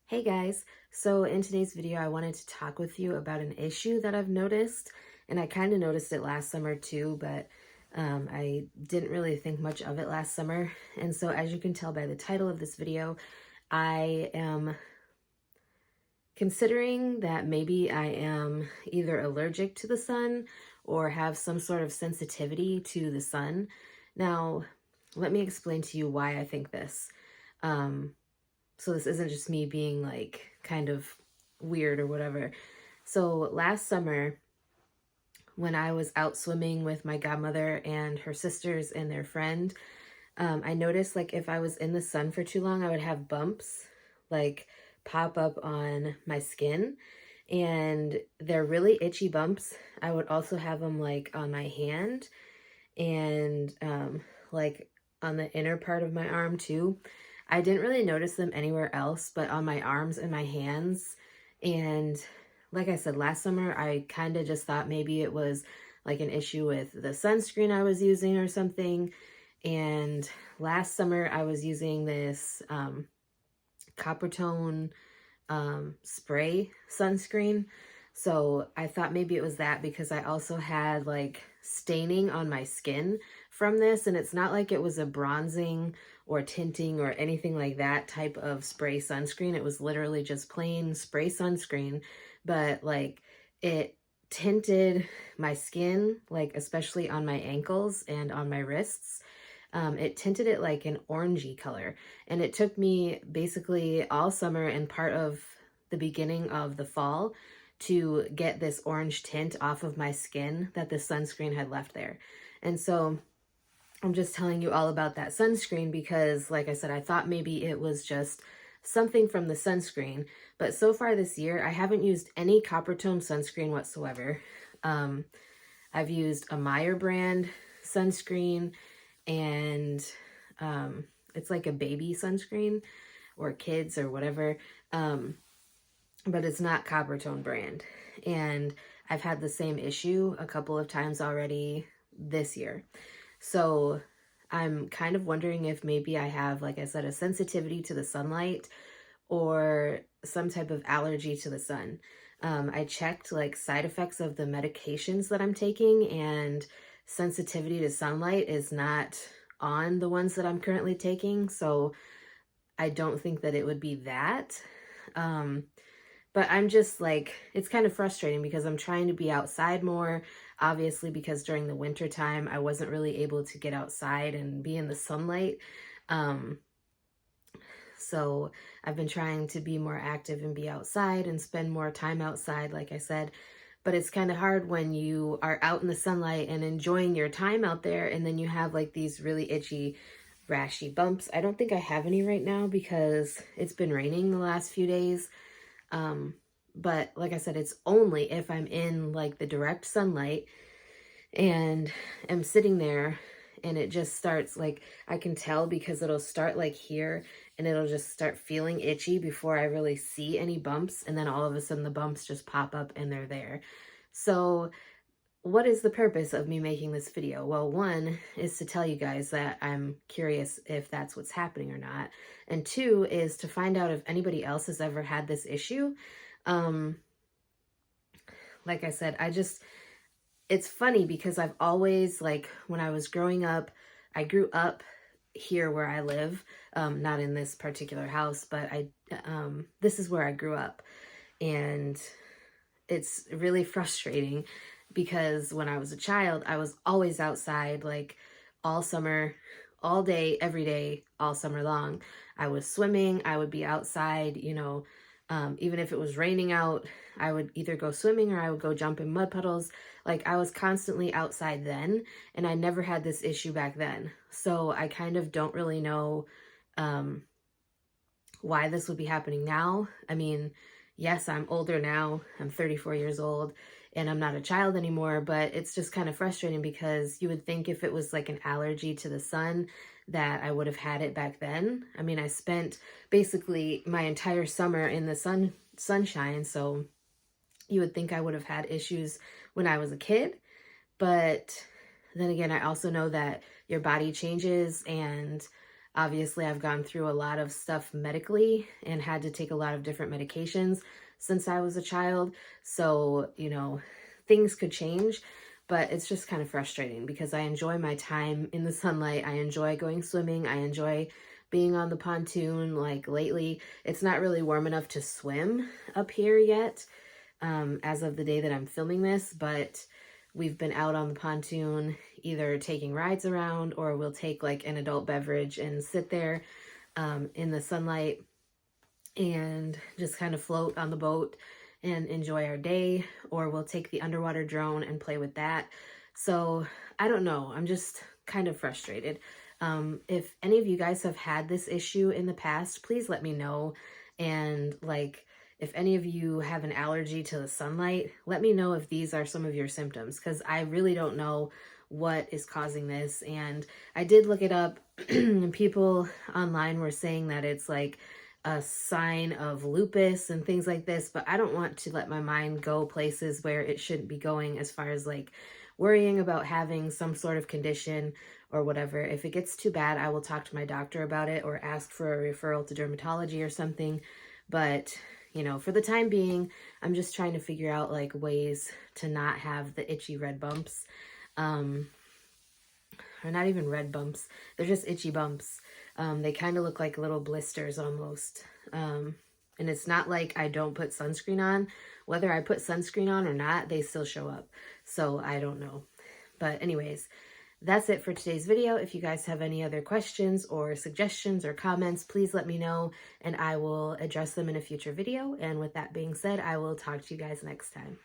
Hey guys, so in today's video I wanted to talk with you about an issue that I've noticed, and I kind of noticed it last summer too, but I didn't really think much of it last summer. And so as you can tell by the title of this video, I am considering that maybe I am either allergic to the sun or have some sort of sensitivity to the sun. Now, let me explain to you why I think this. Um, so this isn't just me being like kind of weird or whatever. So last summer, when I was out swimming with my godmother and her sisters and their friend, I noticed like if I was in the sun for too long, I would have bumps like pop up on my skin, and they're really itchy bumps. I would also have them like on my hand and like on the inner part of my arm too. I didn't really notice them anywhere else, but on my arms and my hands. And like I said, last summer, I kind of just thought maybe it was like an issue with the sunscreen I was using or something. And last summer, I was using this copper tone spray sunscreen. So I thought maybe it was that because I also had like staining on my skin from this, and it's not like it was a bronzing or tinting or anything like that type of spray sunscreen. It was literally just plain spray sunscreen, but like it tinted my skin, like especially on my ankles and on my wrists. It tinted it like an orangey color, and it took me basically all summer and part of the beginning of the fall to get this orange tint off of my skin that the sunscreen had left there. And so I'm just telling you all about that sunscreen because, like I said, I thought maybe it was just something from the sunscreen, but so far this year, I haven't used any copper tone sunscreen whatsoever. I've used a Meyer brand sunscreen, and it's like a baby sunscreen or kids or whatever, but it's not copper tone brand. And I've had the same issue a couple of times already this year. So I'm kind of wondering if maybe I have, like I said, a sensitivity to the sunlight or some type of allergy to the sun. I checked like side effects of the medications that I'm taking, and sensitivity to sunlight is not on the ones that I'm currently taking. So I don't think that it would be that. But I'm just like, it's kind of frustrating because I'm trying to be outside more, obviously, because during the winter time, I wasn't really able to get outside and be in the sunlight. So I've been trying to be more active and be outside and spend more time outside, like I said. But it's kind of hard when you are out in the sunlight and enjoying your time out there, and then you have like these really itchy, rashy bumps. I don't think I have any right now because it's been raining the last few days. But like I said, it's only if I'm in like the direct sunlight and am sitting there and it just starts like, I can tell because it'll start like here and it'll just start feeling itchy before I really see any bumps. And then all of a sudden the bumps just pop up and they're there. So what is the purpose of me making this video? Well, one is to tell you guys that I'm curious if that's what's happening or not. And two is to find out if anybody else has ever had this issue. Like I said, it's funny because I've always, like when I was growing up, I grew up here where I live, not in this particular house, but this is where I grew up. And it's really frustrating because when I was a child, I was always outside like all summer, all day, every day, all summer long. I was swimming, I would be outside, even if it was raining out, I would either go swimming or I would go jump in mud puddles. Like I was constantly outside then, and I never had this issue back then. So I kind of don't really know why this would be happening now. I mean, yes, I'm older now. I'm 34 years old and I'm not a child anymore, but it's just kind of frustrating because you would think if it was like an allergy to the sun that I would have had it back then. I mean, I spent basically my entire summer in the sunshine, so you would think I would have had issues when I was a kid. But then again, I also know that your body changes, and Obviously, I've gone through a lot of stuff medically and had to take a lot of different medications since I was a child. So, things could change, but it's just kind of frustrating because I enjoy my time in the sunlight. I enjoy going swimming. I enjoy being on the pontoon. Like lately, it's not really warm enough to swim up here yet, as of the day that I'm filming this, but we've been out on the pontoon either taking rides around, or we'll take like an adult beverage and sit there in the sunlight and just kind of float on the boat and enjoy our day, or we'll take the underwater drone and play with that. So I don't know, I'm just kind of frustrated. If any of you guys have had this issue in the past, please let me know. And like, if any of you have an allergy to the sunlight, let me know if these are some of your symptoms, because I really don't know what is causing this. And I did look it up, and people online were saying that it's like a sign of lupus and things like this, but I don't want to let my mind go places where it shouldn't be going, as far as like worrying about having some sort of condition or whatever. If it gets too bad, I will talk to my doctor about it or ask for a referral to dermatology or something. But for the time being, I'm just trying to figure out like ways to not have the itchy red bumps. Or not even red bumps. They're just itchy bumps. They kind of look like little blisters almost. And it's not like I don't put sunscreen on. Whether I put sunscreen on or not, they still show up. So I don't know. But anyways, that's it for today's video. If you guys have any other questions or suggestions or comments, please let me know and I will address them in a future video. And with that being said, I will talk to you guys next time.